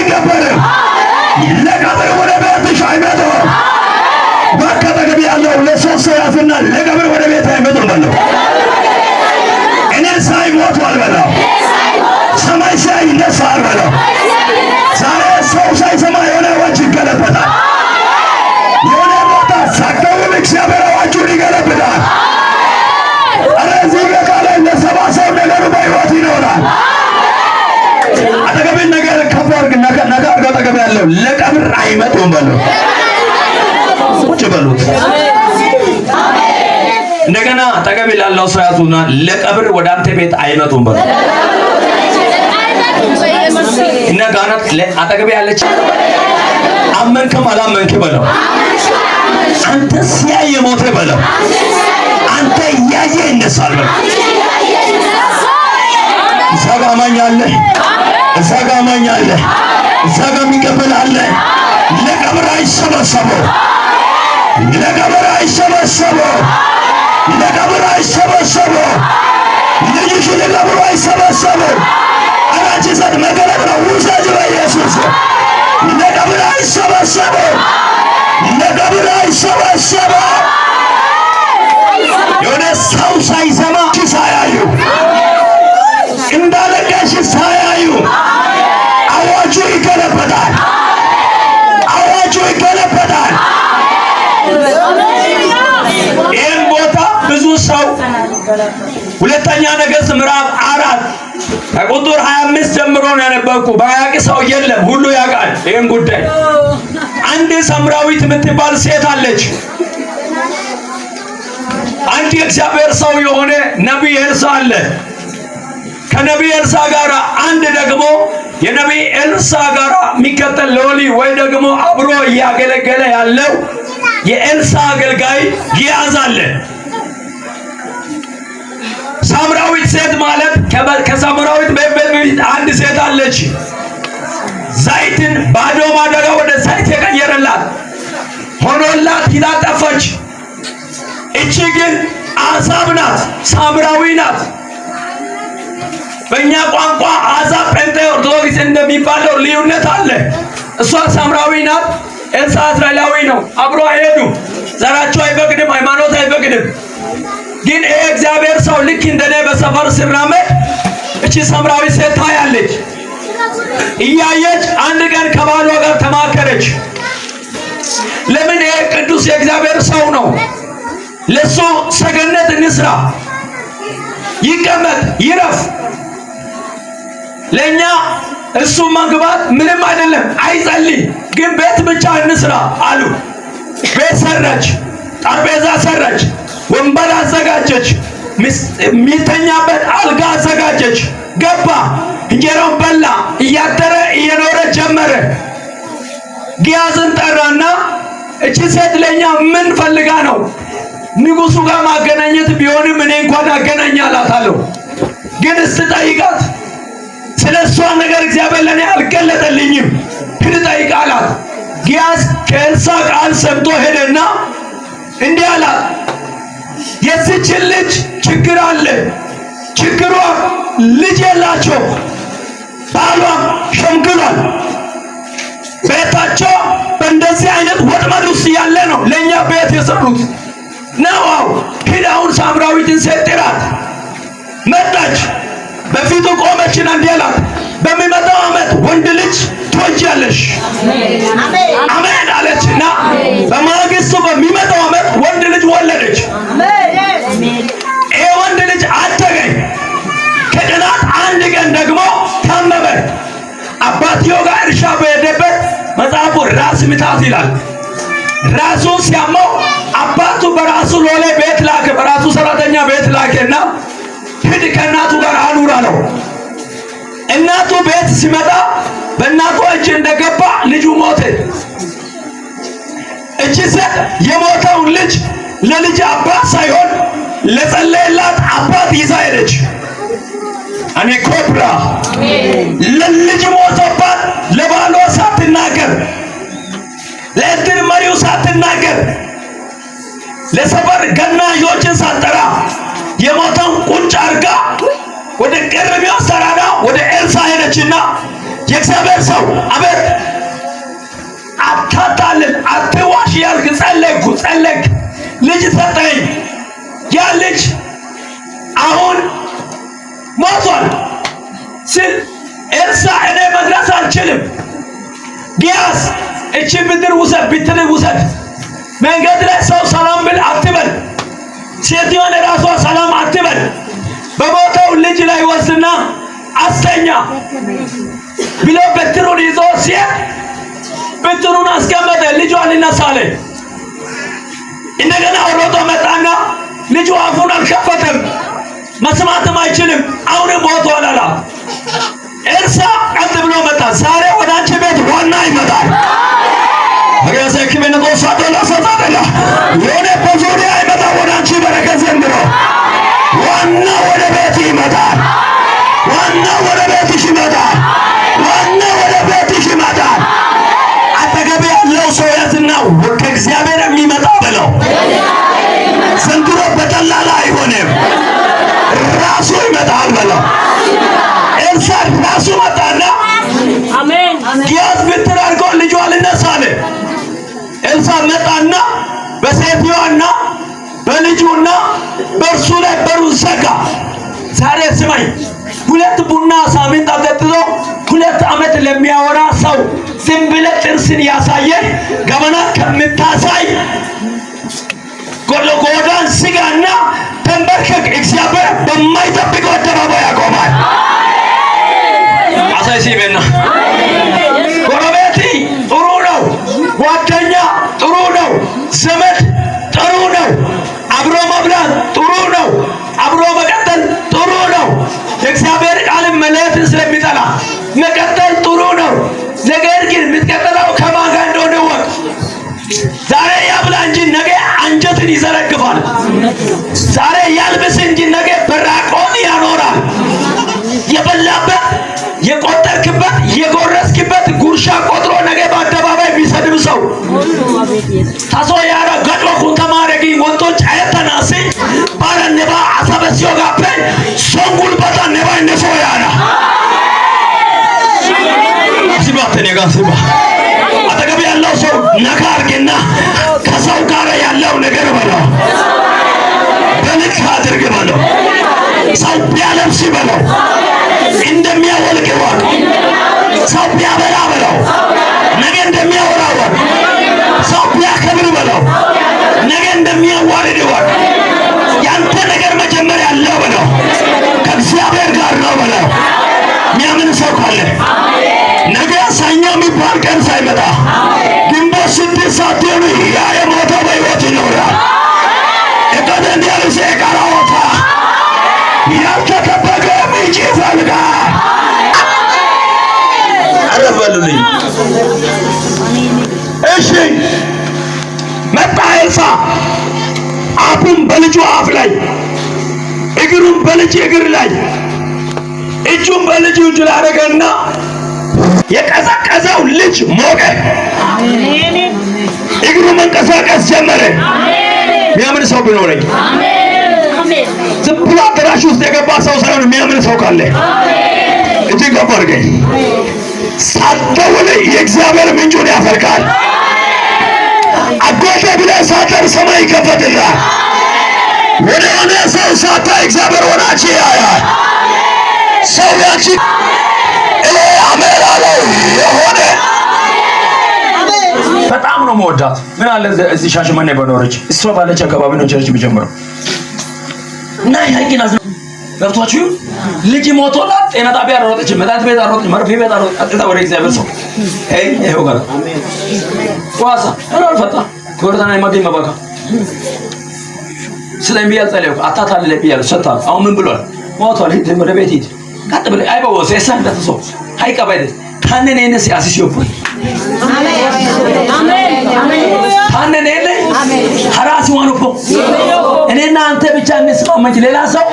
አይቀበርም። ለቀብር ወደ ቤትሽ አይመጡም። በአካባቢ ያለው ለሶስት ሰው ያዝና ለቀብር ወደ ቤት አይመጡም በለው። እኔ ሳይሞቱ አልበላው፣ ሰማይ ሳይ ይነሳል በለው። ዛሬ ሰው ሳይሰማ የሆነ አዋጅ ይገለበጣል። የሆነ ቦታ ሳትደውል እግዚአብሔር አዋጁን ይገለብጣል። አረ እዚህ ቤት ላይ ለሰባ ሰው ነገሩ በሕይወት ይኖራል። አጠገብን ነገር ከፈርግ ነገር አጠገብ ያለው ለቀብር አይመጡም በለው። ቁጭ በሉት። እንደገና አጠገብ ላለው ሰው ያዙና ለቀብር ወደ አንተ ቤት አይመጡም በለው። እና ጋናት አጠገብ ያለች አመንከም አላመንክ በለው። አንተ ሲያይ የሞተ በለው። አንተ እያየ ይነሳል በለው። እዛ ጋ አማኝ አለ፣ እዛ ጋ አማኝ አለ፣ እዛ ጋ የሚቀበል አለ። ለቀብር አይሰበሰቡ፣ ለቀብር አይሰበሰቡ፣ ለቀብር አይሰበሰቡ። ልጅሽ ለቀብር አይሰበሰቡ። አራጅ ዘድ መገለጥ ነው። ውሰጅ በኢየሱስ። ለቀብር አይሰበሰቡ፣ ለቀብር አይሰበሰቡ። የሆነ ሰው ሳይሰማ ሳያዩ እንዳለቀሽ ሳያዩ አዋጁ ይገለበጣል። አዋጁ ይገለበጣል። ይህን ቦታ ብዙ ሰው ሁለተኛ ነገሥት ምዕራፍ 4 ከቁጥር 25 ጀምሮ ነው ያነበብኩ። ባያቅ ሰው የለም፣ ሁሉ ያውቃል ይህን ጉዳይ። አንድ ሳምራዊት የምትባል ሴት አለች። አንድ የእግዚአብሔር ሰው የሆነ ነቢይ ኤልሳዕ አለ። ከነቢይ ኤልሳዕ ጋር አንድ ደግሞ የነቢይ ኤልሳዕ ጋር የሚከተል ሎሊ ወይ ደግሞ አብሮ እያገለገለ ያለው የኤልሳዕ አገልጋይ ጊያዝ አለ። ሳምራዊት ሴት ማለት ከሳምራዊት በፊት አንድ ሴት አለች። ዘይትን ባዶ ማደጋ ወደ ዘይት የቀየረላት ሆኖላት ሂዳ ጠፋች። እቺ ግን አሕዛብ ናት፣ ሳምራዊ ናት። በእኛ ቋንቋ አሕዛብ ጴንጤ ኦርቶዶክስ እንደሚባለው ልዩነት አለ። እሷ ሳምራዊ ናት፣ ኤልሳዕ እስራኤላዊ ነው። አብሮ አይሄዱም። ዘራቸው አይፈቅድም፣ ሃይማኖት አይፈቅድም። ግን ይሄ እግዚአብሔር ሰው ልክ እንደኔ በሰፈር ሲራመድ እቺ ሳምራዊ ሴት ታያለች። እያየች አንድ ቀን ከባሏ ጋር ተማከረች። ለምን ይሄ ቅዱስ የእግዚአብሔር ሰው ነው፣ ለሱ ሰገነት እንስራ፣ ይቀመጥ፣ ይረፍ። ለኛ እሱ መግባት ምንም አይደለም፣ አይጸልይ፣ ግን ቤት ብቻ እንስራ አሉ። ቤት ሰራች፣ ጠረጴዛ ሰራች፣ ወንበር አዘጋጀች፣ የሚተኛበት አልጋ አዘጋጀች። ገባ፣ እንጀራውን በላ፣ እያደረ እየኖረ ጀመረ። ጊያዝን ጠራና እቺ ሴት ለኛ ምን ፈልጋ ነው? ንጉሱ ጋር ማገናኘት ቢሆንም እኔ እንኳን አገናኛላታለሁ፣ ግን እስጠይቃት፣ ስለ እሷ ነገር እግዚአብሔር ለእኔ አልገለጠልኝም፣ ሂድ ጠይቅ አላት። ጊያዝ ከኤልሳዕ ቃል ሰምቶ ሄደና እንዲህ አላት፣ የዚችን ልጅ ችግር አለ። ችግሯ ልጅ የላቸው፣ ባሏም ሸምግሏል። ቤታቸው በእንደዚህ አይነት ወጥመድ ውስጥ ያለ ነው ለእኛ ቤት የሰሩት ነው። ሂድ አሁን ሳምራዊትን ሴት ጥራት። መጣች፣ በፊቱ ቆመችና እንዲህ አላት፣ በሚመጣው ዓመት ወንድ ልጅ ትወልጃለሽ። አሜን አለችና በማግስቱ በሚመጣው ዓመት ወንድ ልጅ ወለደች። ይሄ ወንድ ልጅ አደገኝ። ከቀናት አንድ ቀን ደግሞ ታመመ። አባትየው ጋር እርሻ በሄደበት መጽሐፉ ራስ ምታት ይላል። ራሱ ሲያመው አባቱ በራሱ ሎሌ ቤት ላከ፣ በራሱ ሰራተኛ ቤት ላከና ሂድ ከእናቱ ጋር አኑር አለው። እናቱ ቤት ሲመጣ በእናቱ እጅ እንደገባ ልጁ ሞተ። እቺ ሴት የሞተውን ልጅ ለልጅ አባት ሳይሆን ለጸለየላት አባት ይዛ ሄደች። እኔ ኮብራ ለልጅ ሞተባት ለባሏ ሳትናገር፣ ለእድር መሪው ሳትናገር፣ ለሰፈር ገናዦችን ሳትጠራ የሞተውን ቁጭ አርጋ ወደ ቀርቢው ተራራ ወደ ኤልሳዕ ሄደችና የእግዚአብሔር ሰው አቤት ጸለይክ ልጅ ሰጠኝ። ያ ልጅ አሁን ሞቷል ሲል ኤልሳዕ እኔ መድረስ አልችልም፣ ጊያዝ እቺ ብድር ውሰድ፣ መንገድ ላይ ሰው ሰላም ብል አትበል፣ ሴትዮን ራሷ ሰላም አትበል፣ በቦታው ልጅ ላይ ወስድና አስተኛ ብሎ በትሩን ይዞ ሲሄድ በትሩን አስቀመጠ። ልጇ ሊነሳ አለ። እንደገና ሮጦ መጣና ልጁ አፉን አልከፈተም፣ መስማትም አይችልም፣ አሁንም ሞቷል አለ። ኤልሳዕ ቀጥ ብሎ መጣ። ዛሬ ወደ አንቺ ቤት ዋና ይመጣል። ወገዘ ከመነ ቆሳደላ ሰጣደላ ወደ በዙሪያ ይመጣ ወደ አንቺ በረከት ዘንድሮ ዋና ወደ ቤት ይመጣል። ዋና ወደ ቤትሽ ይመጣል። ዋና ወደ ቤትሽ ይመጣል። አጠገብ ያለው ሰው ያዝና ከእግዚአብሔር የሚመጣ በለው። ዘንድሮ በቀላል አይሆንም፣ ራሱ ይመጣል በለው። ኤልሳዕ ራሱ መጣና አሜን ጊያዝ ብትር አድርጎ ልጇ ልነሳ አለ። ኤልሳዕ መጣና በሴትዮዋና በልጁና በእርሱ ላይ በሩን ዘጋ። ዛሬ ስማኝ፣ 2 ቡና ሳምንት አጠጥቶ 2 ዓመት ለሚያወራ ሰው ዝም ብለህ ጥርስን ያሳየ ገበና ከምታሳይ ጎልጎታን ስጋና ተንበርከክ። እግዚአብሔር በማይጠብቀው አደባባይ ያቆማል። አሳይ ሲበና ጎረቤት ጥሩ ነው፣ ጓደኛ ጥሩ ነው፣ ዘመድ ጥሩ ነው፣ አብሮ መብላት ጥሩ ነው፣ አብሮ መቀጠል ጥሩ ነው። የእግዚአብሔር ቃል መለየትን ስለሚጠላ መቀጠል ጥሩ ነው። ነገር ግን የምትቀጥለው ከማን ጋር እንደሆነ ወቅ ዛሬ ያብላ እንጂ ነገ አንጀትን ይዘረግፋል። ዛሬ ያልብስ እንጂ ነገ በራቆን ያኖራል። የበላበት የቆጠርክበት የጎረስክበት ጉርሻ ቆጥሮ ነገ በአደባባይ ቢሰድብ ሰው ታሶ ያራ ገድሎ ኩንተማረጊ ወንቶች አይተናሲ ባረነባ አሰበሲዮ ጋፔ ሶንጉል በታ ነባ ነሶ ያራ ሲባተኔ ጋር ሲባ አጠገብ ያለው ሰው ነካ አድርግና ከሰው ጋር ያለው ነገር በለው፣ በልክ አድርግ በለው፣ ሰው ቢያለብስ በለው፣ እንደሚያወልቅ ወቅ፣ ሰው ቢያበላ በለው፣ ነገ እንደሚያወራ ወቅ፣ ሰው ቢያከብር በለው፣ ነገ እንደሚያዋርድ ወቅ። ያንተ ነገር መጀመሪያ ያለው በለው፣ ከእግዚአብሔር ጋር ነው በለው። የሚያምን ሰው ካለ ነገ ሰኞ የሚባል ቀን ሳይመጣ ግንቦት 6 ሳትሆኑ ያ የሞተው በሕይወት ይኖራል። እቀደ እንዲያልሴ ቃላወታ ያልተጠበቀ ምንጭ ይፈልጋል። አረበሉልኝ። እሺ መጣ ኤልሳዕ አፉን በልጁ አፍ ላይ፣ እግሩን በልጅ እግር ላይ፣ እጁን በልጁ እጅ ላይ አደረገና የቀዘቀዘው ልጅ ሞቀ። እግሩ መንቀሳቀስ ጀመረ። የሚያምን ሰው ቢኖረኝ ዝም ብሎ አዳራሽ ውስጥ የገባ ሰው ሳይሆን የሚያምን ሰው ካለ እጅግ ከፍ አድርገኝ። ሳትደውል የእግዚአብሔር ምንጩን ያፈልቃል። አጎቴ ብለህ ሳትጠር ሰማይ ይከፈትልሃል። ወደ ሆነ ሰው ሳታይ እግዚአብሔር ወዳጅ ያያል። ሰው ያንቺ አሜላለው የሆነ በጣም ነው መወዳት። ምን አለ እዚህ ሻሸመኔ በኖረች እሷ ባለች አካባቢ ነው ቸርች የሚጀምረው እና ያቂና ገብቷችሁ ልጅ ሞቶላት ጤና ጣቢያ አሮጠች፣ መድኃኒት ቤት አሮጠች፣ መርፌ ቤት አሮጠች። አጥታ ወደ እግዚአብሔር ሰው ይሄው ጋር ዋሳ አልፈታ ኮርታና ማገኝ ማባካ ስለሚያል ጸለይኩ አታታለ ለቢያል ሰጣ። አሁን ምን ብሏል? ሞቷል። ሂድ ወደ ቤት ሂድ። ቀጥ ብለህ አይበወሰ ሰንደት ሰው ሃይቀበደ ታነነነስ ያሲሲዮፖይ ታነነነ ሐራስ ወንፎ እኔና አንተ ብቻ እንስማማ እንጂ ሌላ ሰው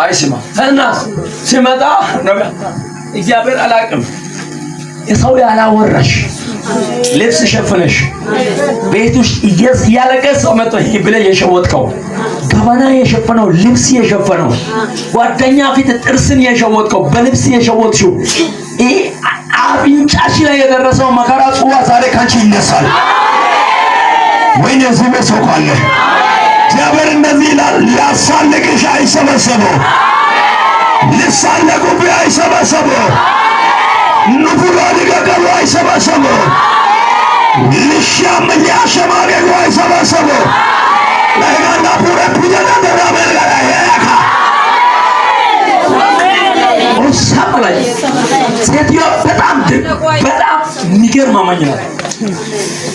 አይስማ። እናስ ሲመጣ ነው እግዚአብሔር አላቅም የሰው ያላወራሽ ልብስ ሸፈነሽ ቤት ውስጥ እያለቀሰ መጥቶ ብለህ የሸወጥከው ገበና የሸፈነው ልብስ የሸፈነው ጓደኛ ፊት ጥርስን የሸወጥከው በልብስ የሸወጥሽው አፍንጫሽ ላይ የደረሰው መከራ ጽዋ ዛሬ ካንቺ ይነሳል። ወይኔ እዚህ ቤት ሰው ካለ እግዚአብሔር እንደዚህ ይላል፣ ሊያሳልቅሽ አይሰበሰቡ፣ ሊሳለቁብህ አይሰበሰቡ፣ ንጉራ ሊገቀሉ አይሰበሰቡ፣ ሊያሸማገሉ አይሰበሰቡ። ለጋና ፑረ ፑጀና ደራበላ ያካ ሳምላይ ሴትዮ በጣም የሚገርም አማኝ ናት።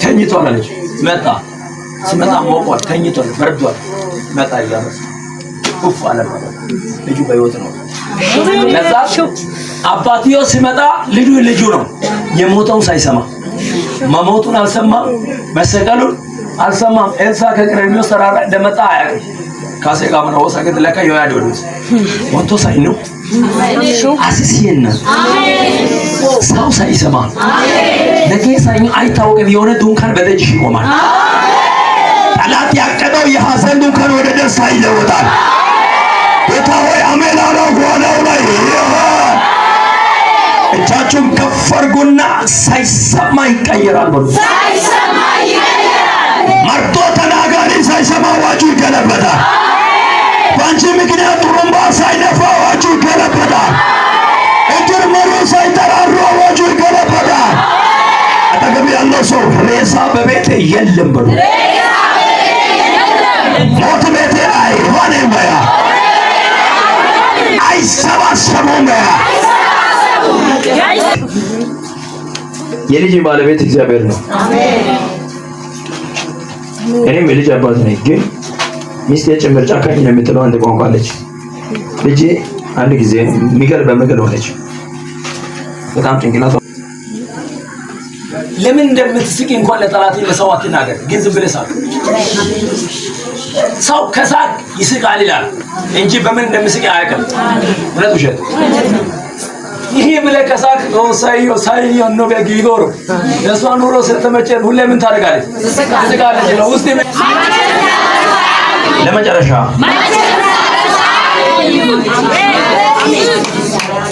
ተኝቷል አለች። መጣ ሲመጣ ሞቋል፣ ተኝቷል፣ በርዷል። መጣ እያለች ኡፍ አለ። ልጁ በሕይወት ነው። ለዛ አባትዮ ሲመጣ ልጁ ነው የሞተውን ሳይሰማ መሞቱን አልሰማም፣ መሰቀሉን አልሰማም። ኤልሳ ከቀርሜሎስ ተራራ እንደመጣ አያውቅም። ካሴ ጋር ነው ወሰከት ለካ ይወያደውስ ወንቶ ሳይ ነው አሲሲየና ሰው ሳይሰማ ለጌሳኝ አይታወቅም። የሆነ ድንኳን በደጅሽ ይቆማል። ጠላት ያቀደው የሐዘን ድንኳን ወደ ደስታ ይለወጣል። ጌታ ሆይ አሜን አለው። ጓዳው ላይ እጃችሁን ከፍ አድርጉና ሳይሰማ ይቀየራል በሉ። መርዶ ተናጋሪ ሳይሰማ አዋጁ ይገለበጣል። በአንቺ ምክንያት ጥሩምባ ሳይነፋ አዋጁ ይገለበጣል። እግር መሪ ሳይጠራሩ አዋጁ ይገለበጣል። አጠገብ ያለው ሰው ሬሳ በቤቴ የለም በሉ። ሞት ቤቴ አይሆንም በያ፣ አይሰባሰቡም በያ። የልጅ ባለቤት እግዚአብሔር ነው። እኔም የልጅ አባት ነኝ። ግን ሚስቴ ጭምር ጨካኝ ነው የምትለው አንድ ቋንቋ አለች። ልጄ አንድ ጊዜ ሚገል በምግል ሆነች። በጣም ጭንቅላቷ ለምን እንደምትስቂ እንኳን ለጠላት ለሰው አትናገር፣ ግን ዝም ብለህ ሳቅ። ሰው ከሳቅ ይስቃል ይላል እንጂ በምን እንደምስቂ አያውቅም። እውነት ውሸት? ይሄ ብለህ ከሳቅ ሳይዮ ነው በጊዶር ለሷ ኑሮ ስለተመቸን ሁሌ ምን ታደርጋለች? ትስቃለች ነው ውስጥ ለመጨረሻ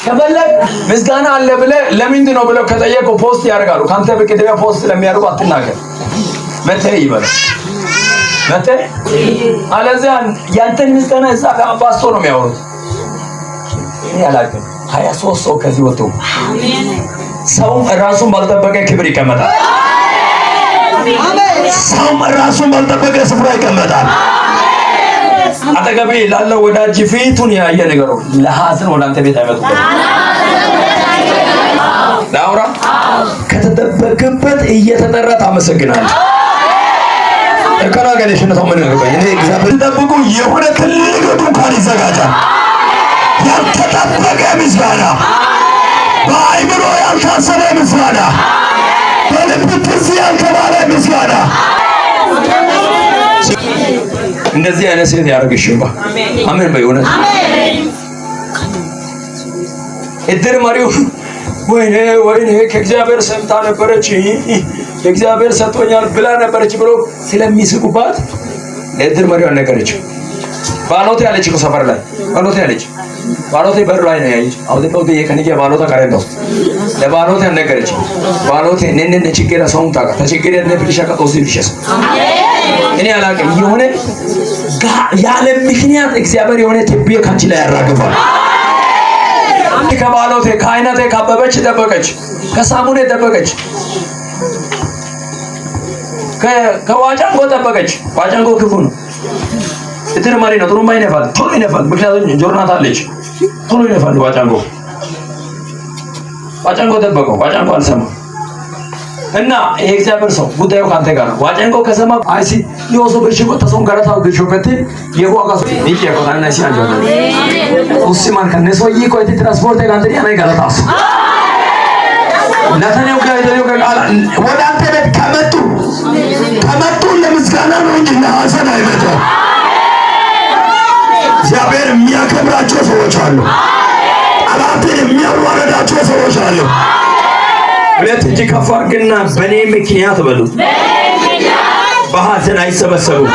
ከፈለግ ምስጋና አለ ብለህ ለምንድን ነው ብለው ከጠየቁ ፖስት ያደርጋሉ። ካንተ በከተማ ፖስት ለሚያደርጉ አትናገር። መተህ ይበል መተህ አለዚያ ያንተን ምስጋና እዛ ከአባስቶ ነው የሚያወሩት። እኔ አላውቅም 23 ሰው ከዚህ ወጥቶ ሰውም ራሱን ባልጠበቀ ክብር ይቀመጣል። ሰውም ራሱን ባልጠበቀ ስፍራ ይቀመጣል። አጠገቤ ላለው ወዳጅ ፊቱን ያየ ነገሩ ለሐዘን ወደ አንተ ቤት አይመጡም። ላውራ ከተደበቀበት እየተጠራ ታመሰግናለህ። እከራገለሽ ነው ምን ነው እኔ እግዚአብሔር ተጠብቁ የሆነ ትልቅ ድንኳን ይዘጋጃል። ያልተጠበቀ ምስጋና፣ በአይምሮ ያልታሰበ ምስጋና፣ በልብ ትዝ ያልተባለ ምስጋና እንደዚህ አይነት ሴት ያደርግሽባ። አሜን በእውነት እድር መሪው ወይኔ ከእግዚአብሔር ሰምታ ነበረች እግዚአብሔር ሰጥቶኛል ብላ ነበረች ብሎ ስለሚስቁባት ለእድር መሪው አልነገረችም። ባሎቴ ያለች ነው ሰፈር ላይ ባሎቴ በር ላይ ነው ያየች። አውደ ነው ከነየ ባሎታ ካረዶ ለባሎቴ አልነገረችም። ባሎቴ ነነ ችግር ሰውን ታካ ተችግር ነነ ብልሻ ከቶሲ ብልሽስ እኔ አላውቅም። የሆነ ያለ ምክንያት እግዚአብሔር የሆነ ትቢየ ካንቺ ላይ ያራግፋል። ከባሎቴ ከአይናቴ ካበበች ደበቀች፣ ከሳሙኔ ደበቀች፣ ከዋጫንጎ ደበቀች። ዋጫንጎ ክፉ ነው። እድር መሪ ነው። ጥሩምባ ይነፋል፣ ቶሎ ይነፋል። ምክንያቱም ጆርናት አለች፣ ቶሎ ይነፋል። ዋጫንጎ ደበቀው። ዋጫንጎ አልሰማም። እና ይሄ እግዚአብሔር ሰው ጉዳዩ ካንተ ጋር ነው። ዋጫንጎ ከሰማ አይሲ ይወሶ በሽቆ ተሶን ጋራታው ግሾከት የጓጓሱ ይሄ ቆጣና ሲያንጆ ኡስማን ከነሶ ይቆይ ትራንስፖርት ጋንተ ያኔ ጋራታስ ናታኔው ጋር ይደው ጋር ወደ አንተ ቤት ከመጡ ለምስጋና ነው እንጂ ለሐዘን አይመጣም። እግዚአብሔር የሚያከብራቸው ሰዎች አሉ። ጠላትን የሚያዋረዳቸው ሰዎች አሉ። ሁለት እጅ ከፍ አድርግና በኔ ምክንያት በሉ በሐዘን አይሰበሰቡም።